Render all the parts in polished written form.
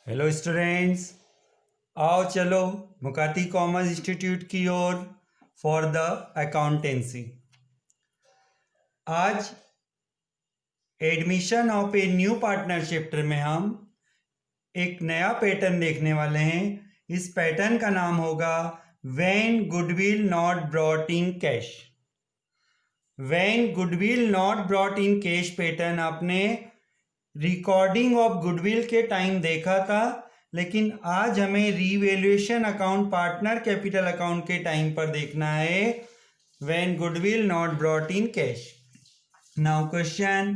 Hello students, आओ चलो Mukati commerce institute की ओर फॉर द अकाउंटेंसी। आज admission of a new partner chapter में हम एक नया पैटर्न देखने वाले हैं। इस पैटर्न का नाम होगा when goodwill not brought in cash. When goodwill not brought in cash pattern आपने रिकॉर्डिंग ऑफ गुडविल के टाइम देखा था, लेकिन आज हमें revaluation account partner capital account के टाइम पर देखना है when goodwill not brought in cash. Now question,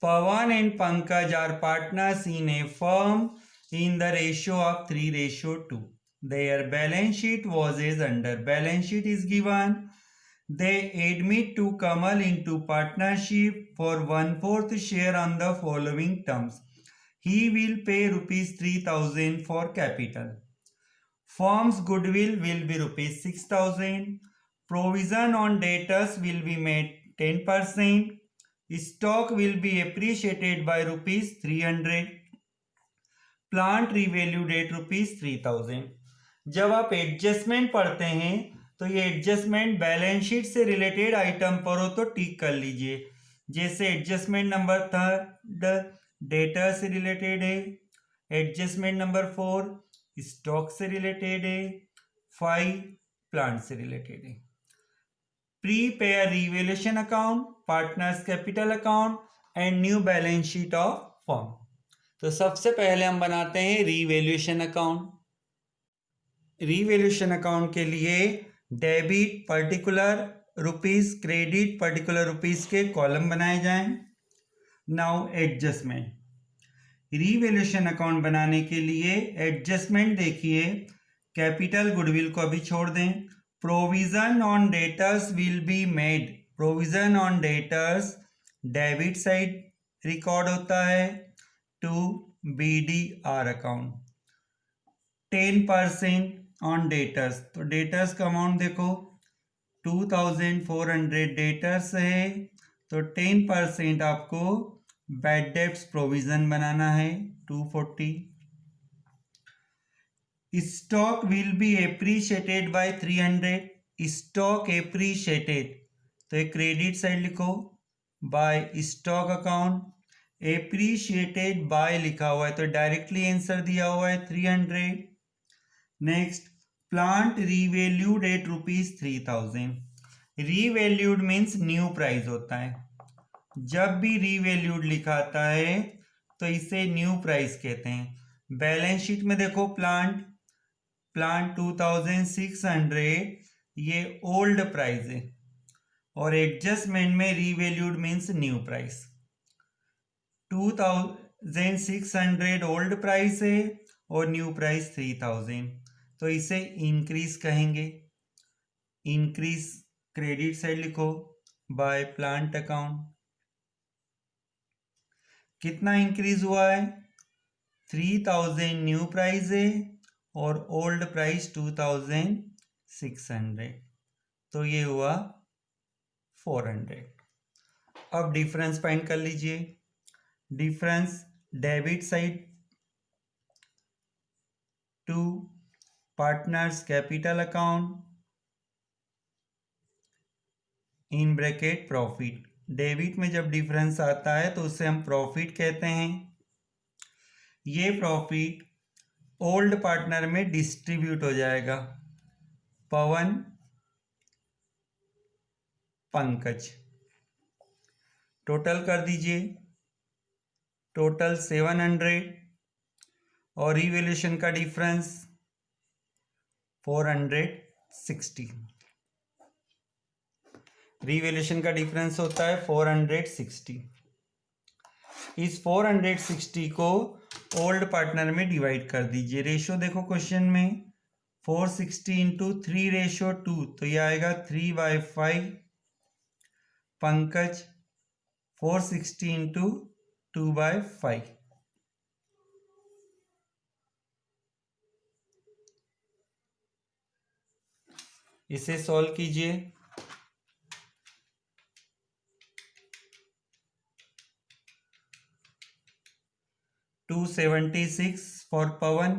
Pawan and Pankaj are partners in a firm in the ratio of 3:2. Their balance sheet was as under. Balance sheet is given. They admit to Kamal into partnership for 1/4 share on the following terms. He will pay rupees 3,000 for capital. Firm's goodwill will be rupees 6,000. Provision on debtors will be made 10%. Stock will be appreciated by rupees 300. Plant revalued at ₹3,000। जब आप adjustment पढ़ते हैं तो ये adjustment balance sheet से related item पर हो तो टिक कर लीजिए। जैसे एडजस्टमेंट नंबर 3 डेटर से रिलेटेड है, एडजस्टमेंट नंबर 4 स्टॉक से रिलेटेड है, 5 प्लांट से रिलेटेड है। Prepare revaluation account, partners capital account and new balance sheet of firm. तो सबसे पहले हम बनाते हैं रीवैल्यूएशन अकाउंट। रीवैल्यूएशन अकाउंट के लिए debit particular rupees, credit particular rupees के कॉलम बनाए जाएं। नाउ एडजस्टमेंट, रीवैल्यूएशन अकाउंट बनाने के लिए एडजस्टमेंट देखिए, कैपिटल गुडविल को अभी छोड़ दें। Provision on debtors will be made. Provision on debtors debit side record होता है to BDR account. 10% on debtors, तो डेटर्स का अमाउंट देखो 2,400 डेटर्स है, तो 10% आपको बैड डेब्ट्स प्रोविजन बनाना है 240। Stock will be appreciated by 300। Stock appreciated, तो एक क्रेडिट साइड लिखो by stock account. Appreciated by लिखा हुआ है तो डायरेक्टली आंसर दिया हुआ है 300। Next, plant revalued at ₹3,000। Revalued means new price होता है। जब भी रीवैल्यूड लिखा आता है तो इसे न्यू प्राइस कहते हैं। बैलेंस शीट में देखो प्लांट 2,600 ये ओल्ड प्राइस है, और एडजस्टमेंट में revalued means new price. 2,600 old price है और न्यू प्राइस 3,000, तो इसे इंक्रीज कहेंगे। इंक्रीज क्रेडिट साइड लिखो बाय प्लांट अकाउंट। कितना इंक्रीज हुआ है? 3,000 न्यू प्राइस है और ओल्ड प्राइस 2,600, तो ये हुआ 400। अब डिफरेंस फाइंड कर लीजिए। Difference debit side to partners capital account in bracket profit. Debit में जब डिफरेंस आता है तो उसे हम प्रॉफिट कहते हैं। ये प्रॉफिट ओल्ड पार्टनर में डिस्ट्रीब्यूट हो जाएगा, पवन पंकज। टोटल कर दीजिए, टोटल 700 और रिवैल्यूएशन का डिफरेंस 460। रिवैल्यूएशन का डिफरेंस होता है 460। इस 460 को ओल्ड पार्टनर में डिवाइड कर दीजिए। रेशो देखो क्वेश्चन में 460 इंटू 3:2, तो ये आएगा 3/5। पंकज 460 इंटू 2/5। इसे सॉल्व कीजिए। 276 for Pawan,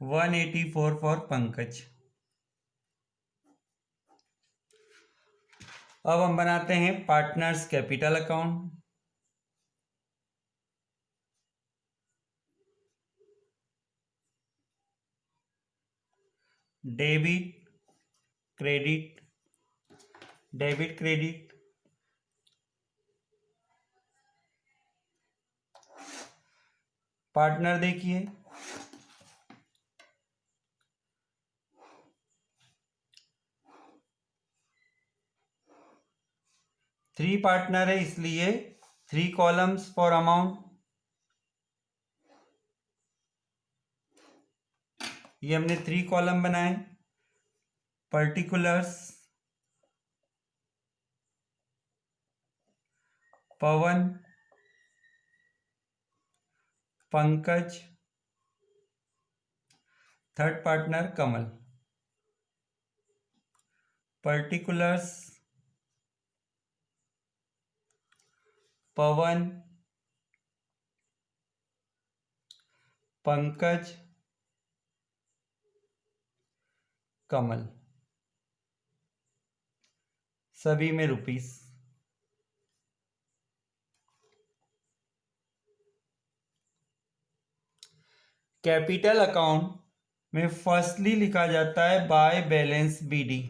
184 for पंकज। अब हम बनाते हैं partners capital account. Debit credit, debit credit, partner देखिए, थ्री पार्टनर है इसलिए 3 कॉलम्स फॉर अमाउंट। ये हमने 3 कॉलम बनाए। पर्टिकुलर्स पवन, पंकज, थर्ड पार्टनर कमल। पर्टिकुलर्स पवन, पंकज, कमल, सभी में रुपीस। कैपिटल अकाउंट में फर्स्टली लिखा जाता है बाय बैलेंस बीडी।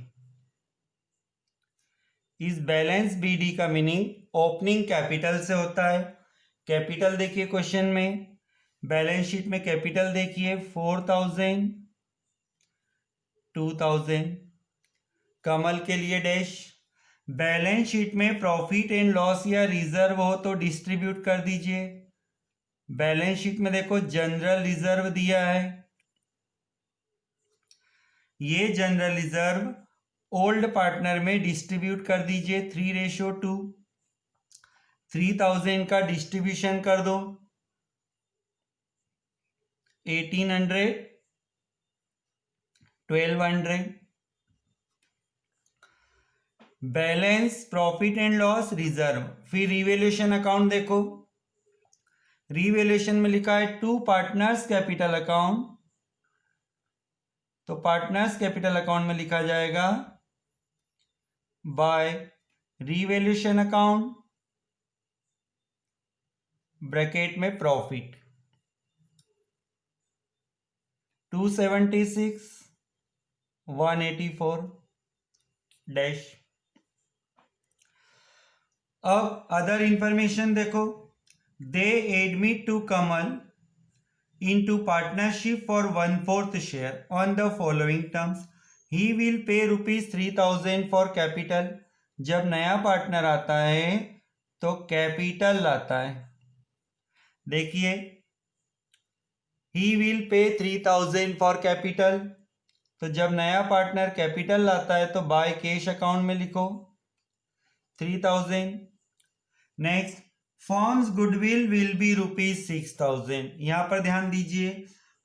इस बैलेंस बीडी का मीनिंग ओपनिंग कैपिटल से होता है। कैपिटल देखिए क्वेश्चन में, बैलेंस शीट में कैपिटल देखिए 4000, 2000। कमल के लिए डैश। बैलेंस शीट में प्रॉफिट एंड लॉस या रिजर्व हो तो डिस्ट्रीब्यूट कर दीजिए। बैलेंस शीट में देखो जनरल रिजर्व दिया है, ये जनरल रिजर्व ओल्ड पार्टनर में डिस्ट्रीब्यूट कर दीजिए 3:2। 3000 का डिस्ट्रीब्यूशन कर दो 1800, 1200। Balance profit and loss reserve. फिर रिवैल्यूएशन अकाउंट देखो, रिवैल्यूएशन में लिखा है 2 पार्टनर्स कैपिटल अकाउंट, तो पार्टनर्स कैपिटल अकाउंट में लिखा जाएगा बाय रिवैल्यूएशन अकाउंट ब्रैकेट में प्रॉफिट 276, 184 डैश। अब अदर इंफॉर्मेशन देखो, they admit to Kamal into partnership for 1/4 share on the following terms. He will pay ₹3000 for capital. जब नया पार्टनर आता है तो कैपिटल लाता है। देखिए he will pay 3000 for capital, तो जब नया पार्टनर कैपिटल लाता है तो बाय कैश अकाउंट में लिखो 3000। Next, forms goodwill will be ₹6000। यहां पर ध्यान दीजिए,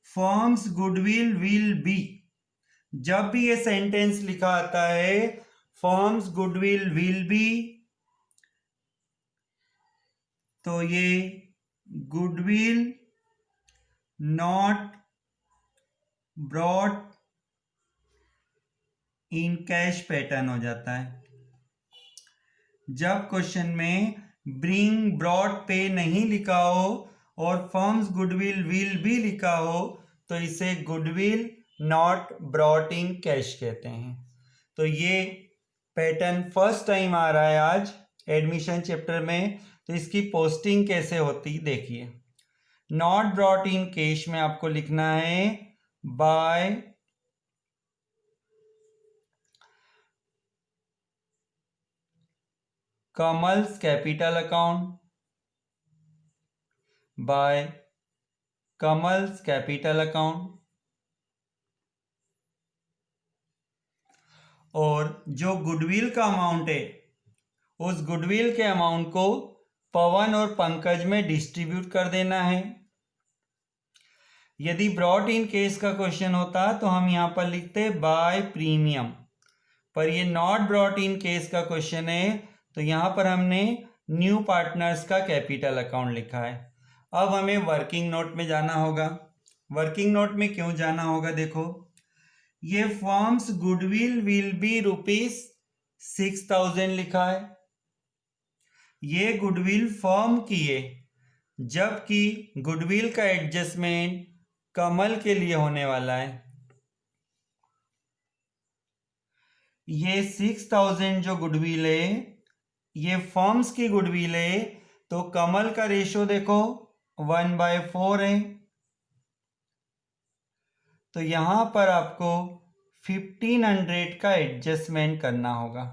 फॉर्म्स गुडविल विल बी, जब भी ये सेंटेंस लिखा आता है फॉर्म्स गुडविल विल बी, तो ये goodwill not brought in cash pattern हो जाता है। जब क्वेश्चन में ब्रिंग ब्रॉट पे नहीं लिखा हो और फर्म्स गुडविल विल भी लिखा हो तो इसे goodwill not brought in cash कहते हैं। तो ये पैटर्न फर्स्ट टाइम आ रहा है आज एडमिशन चैप्टर में, तो इसकी पोस्टिंग कैसे होती देखिए। नॉट ब्रॉट इन कैश में आपको लिखना है by Kamal's capital account, by Kamal's capital account. और जो गुडविल का अमाउंट है उस गुडविल के अमाउंट को पवन और पंकज में डिस्ट्रीब्यूट कर देना है। यदि ब्रॉट इन केस का क्वेश्चन होता तो हम यहां पर लिखते बाय प्रीमियम, पर ये नॉट ब्रॉट इन केस का क्वेश्चन है तो यहाँ पर हमने न्यू पार्टनर्स का कैपिटल अकाउंट लिखा है। अब हमें वर्किंग नोट में जाना होगा। वर्किंग नोट में क्यों जाना होगा, देखो ये फर्म्स गुडविल विल बी ₹6,000 लिखा है। ये गुडविल फर्म की है, जबकि गुडविल का एडजस्टमेंट कमल के लिए होने वाला है। ये 6,000 जो गुडविल है ये फर्म्स की गुडविल है, तो कमल का रेशो देखो 1/4 है। तो यहां पर आपको 1500 का एडजस्टमेंट करना होगा।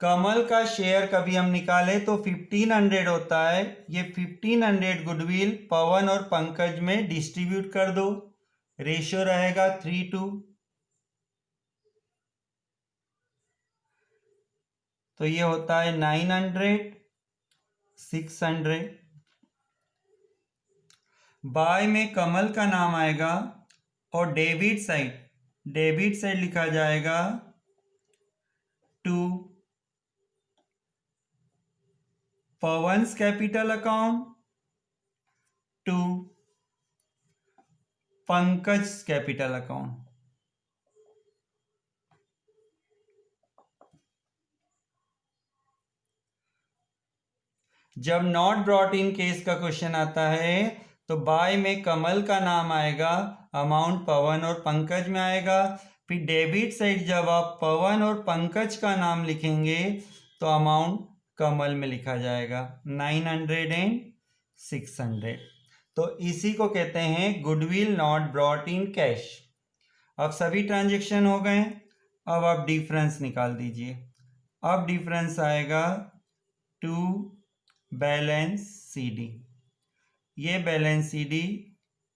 कमल का शेयर कभी हम निकाले तो 1500 होता है। ये 1500 गुडविल पवन और पंकज में डिस्ट्रीब्यूट कर दो, रेशियो रहेगा 3:2। तो ये होता है 900, 600। बाय में कमल का नाम आएगा और डेबिट साइड लिखा जाएगा to Pawan's capital account, to Pankaj capital account. जब नॉट ब्रॉट इन केस का क्वेश्चन आता है तो बाय में कमल का नाम आएगा, अमाउंट पवन और पंकज में आएगा। फिर डेबिट साइड जब आप पवन और पंकज का नाम लिखेंगे तो अमाउंट कमल में लिखा जाएगा 900 एंड 600। तो इसी को कहते हैं goodwill not brought in cash. अब सभी ट्रांजेक्शन हो गए। अब आप डिफरेंस निकाल दीजिए। अब डिफरेंस आएगा टू बैलेंस CD। ये बैलेंस CD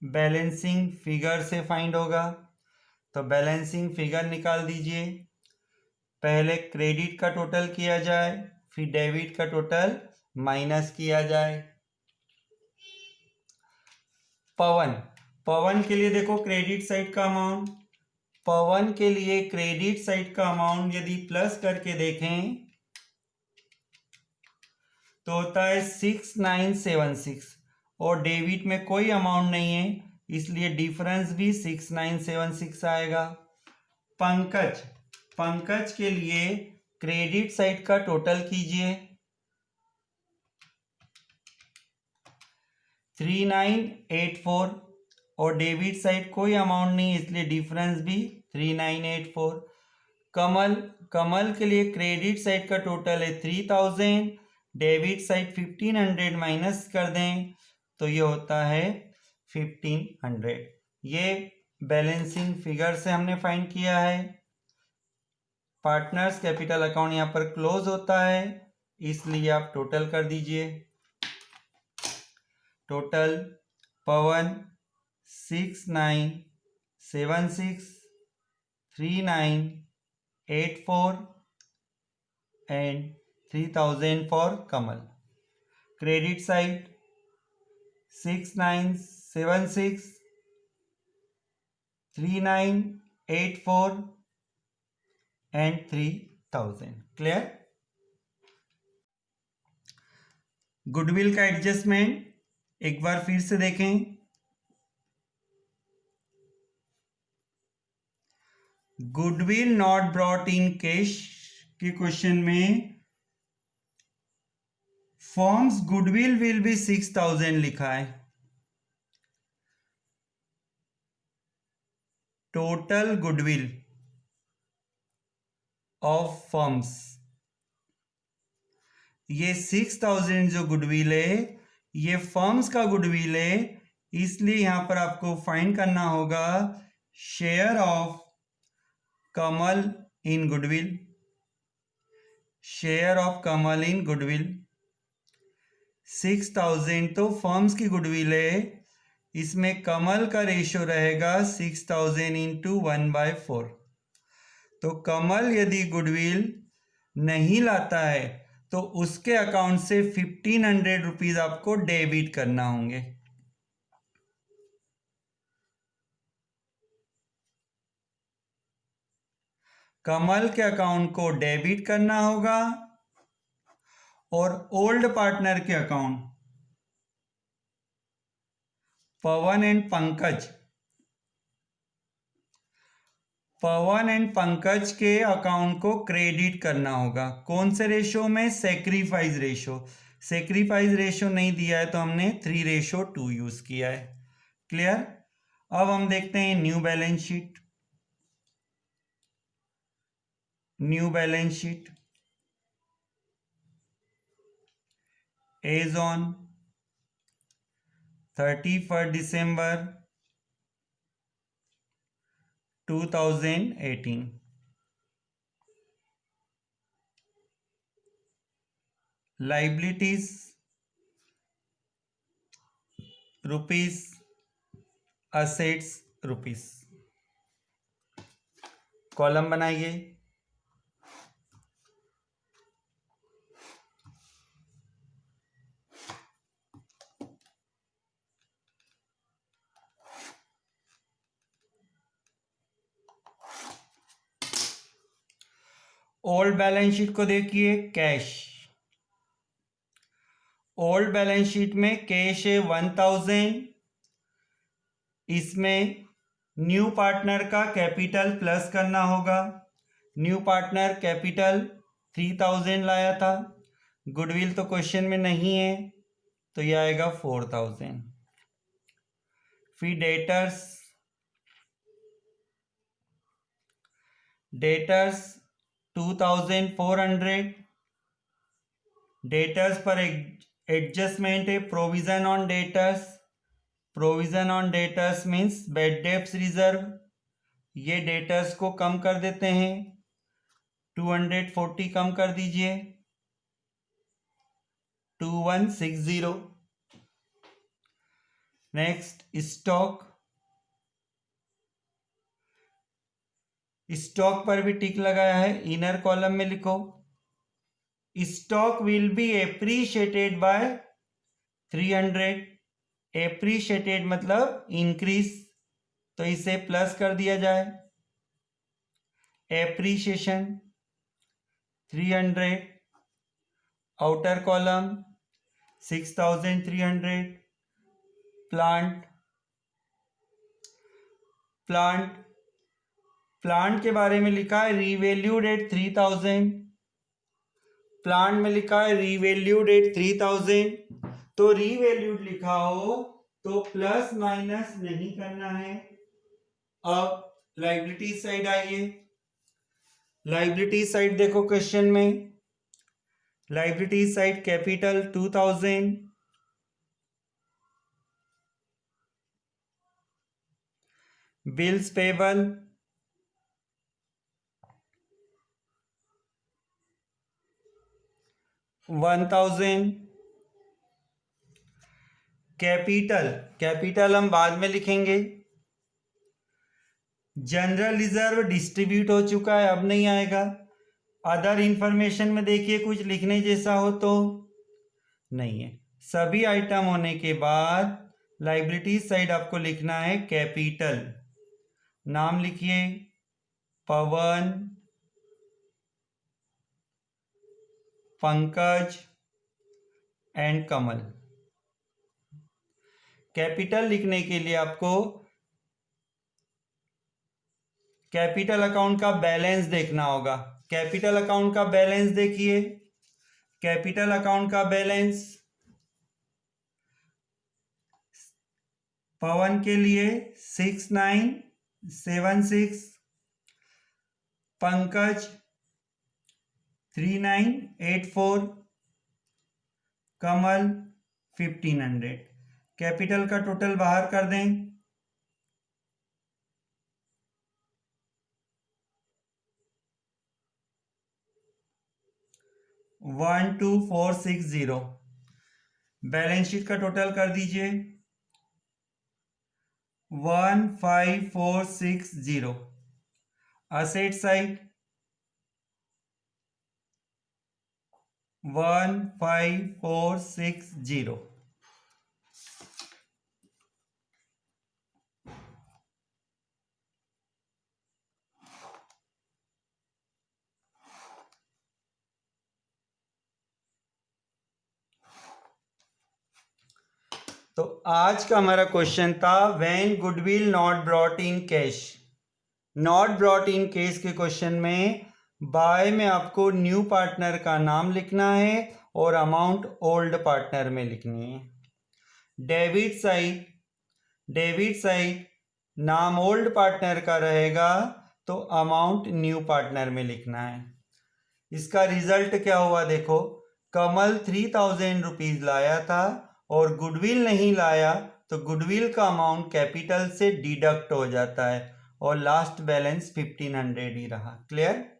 बैलेंसिंग फिगर से फाइंड होगा। तो बैलेंसिंग फिगर निकाल दीजिए। पहले क्रेडिट का टोटल किया जाए, फिर डेबिट का टोटल माइनस किया जाए। पवन के लिए देखो क्रेडिट साइड का अमाउंट, पवन के लिए क्रेडिट साइड का अमाउंट यदि प्लस करके देखें तो होता है 6976 और डेबिट में कोई अमाउंट नहीं है, इसलिए डिफरेंस भी 6976 आएगा। पंकज के लिए क्रेडिट साइड का टोटल कीजिए 3984 और डेबिट साइड कोई अमाउंट नहीं, इसलिए डिफरेंस भी 3984। कमल के लिए क्रेडिट साइड का टोटल है 3000, डेबिट साइड 1500 माइनस कर दें तो ये होता है 1500। ये बैलेंसिंग फिगर से हमने फाइंड किया है। पार्टनर्स कैपिटल अकाउंट यहाँ पर क्लोज होता है, इसलिए आप टोटल कर दीजिए। Total Pawan 6976, 3984 and 3000 for Kamal. Credit side 6976, 3984 and 3000। Clear? Goodwill का एडजस्टमेंट एक बार फिर से देखें। Goodwill not brought in cash के क्वेश्चन में फॉर्म्स गुडविल विल बी 6000 लिखा है। टोटल गुडविल ऑफ फर्म्स, ये 6000 जो गुडविल है ये फर्म्स का गुडविल है, इसलिए यहां पर आपको फाइंड करना होगा share of Kamal in goodwill. Share of Kamal in goodwill 6000 तो फर्म्स की गुडविल है, इसमें कमल का रेशियो रहेगा 6000 इंटू 1/4। तो कमल यदि गुडविल नहीं लाता है तो उसके अकाउंट से 1500 रुपीज आपको डेबिट करना होंगे। कमल के अकाउंट को डेबिट करना होगा और ओल्ड पार्टनर के अकाउंट पवन एंड पंकज के अकाउंट को क्रेडिट करना होगा। कौन से रेशो में? Sacrifice ratio. सेक्रीफाइस रेशो नहीं दिया है तो हमने 3:2 यूज किया है। क्लियर? अब हम देखते हैं new balance sheet. New balance sheet as on 31 December 2018। Liabilities rupees, assets rupees. Column बनाइए। ओल्ड बैलेंस शीट को देखिए। कैश, ओल्ड बैलेंस शीट में कैश है 1000। इसमें न्यू पार्टनर का कैपिटल प्लस करना होगा। न्यू पार्टनर कैपिटल 3000 लाया था। गुडविल तो क्वेश्चन में नहीं है तो यह आएगा 4000। फिर डेटर्स 2400। डेटर्स पर एडजस्टमेंट है। Provision on debtors, provision on debtors means bad debts reserve. ये डेटर्स को कम कर देते हैं। 240 कम कर दीजिए, 2160। नेक्स्ट स्टॉक, स्टॉक पर भी टिक लगाया है। इनर कॉलम में लिखो stock will be appreciated by 300। Appreciated मतलब इंक्रीज, तो इसे प्लस कर दिया जाए। Appreciation 300। Outer column 6300। Plant, plant plant के बारे में लिखा है रीवैल्यूड एट 3000। प्लांट में लिखा है रीवैल्यूड एट 3000, तो रीवैल्यूड लिखा हो तो प्लस माइनस नहीं करना है। अब लायबिलिटी साइड आइए। लायबिलिटी साइड देखो क्वेश्चन में। Liability side capital 2000, bills payable 1000। Capital, capital हम बाद में लिखेंगे। जनरल रिजर्व डिस्ट्रीब्यूट हो चुका है, अब नहीं आएगा। अदर इंफॉर्मेशन में देखिए कुछ लिखने जैसा हो तो नहीं है। सभी आइटम होने के बाद लायबिलिटी साइड आपको लिखना है कैपिटल। नाम लिखिए पवन, पंकज एंड कमल। कैपिटल लिखने के लिए आपको कैपिटल अकाउंट का बैलेंस देखना होगा। कैपिटल अकाउंट का बैलेंस देखिए। कैपिटल अकाउंट का बैलेंस पवन के लिए 6976, पंकज 3984, कमल 1500। कैपिटल का टोटल बाहर कर दें। 12460। बैलेंस शीट का टोटल कर दीजिए 15460। Asset side 15460। तो आज का हमारा क्वेश्चन था when goodwill not brought in cash. Not brought in cash के क्वेश्चन में बाय में आपको न्यू पार्टनर का नाम लिखना है और अमाउंट ओल्ड पार्टनर में लिखनी है। डेबिट साइड नाम ओल्ड पार्टनर का रहेगा तो अमाउंट न्यू पार्टनर में लिखना है। इसका रिजल्ट क्या हुआ देखो, कमल 3000 रुपीज लाया था और गुडविल नहीं लाया तो गुडविल का अमाउंट कैपिटल से डिडक्ट हो जाता है और लास्ट बैलेंस 1500 ही रहा। क्लियर?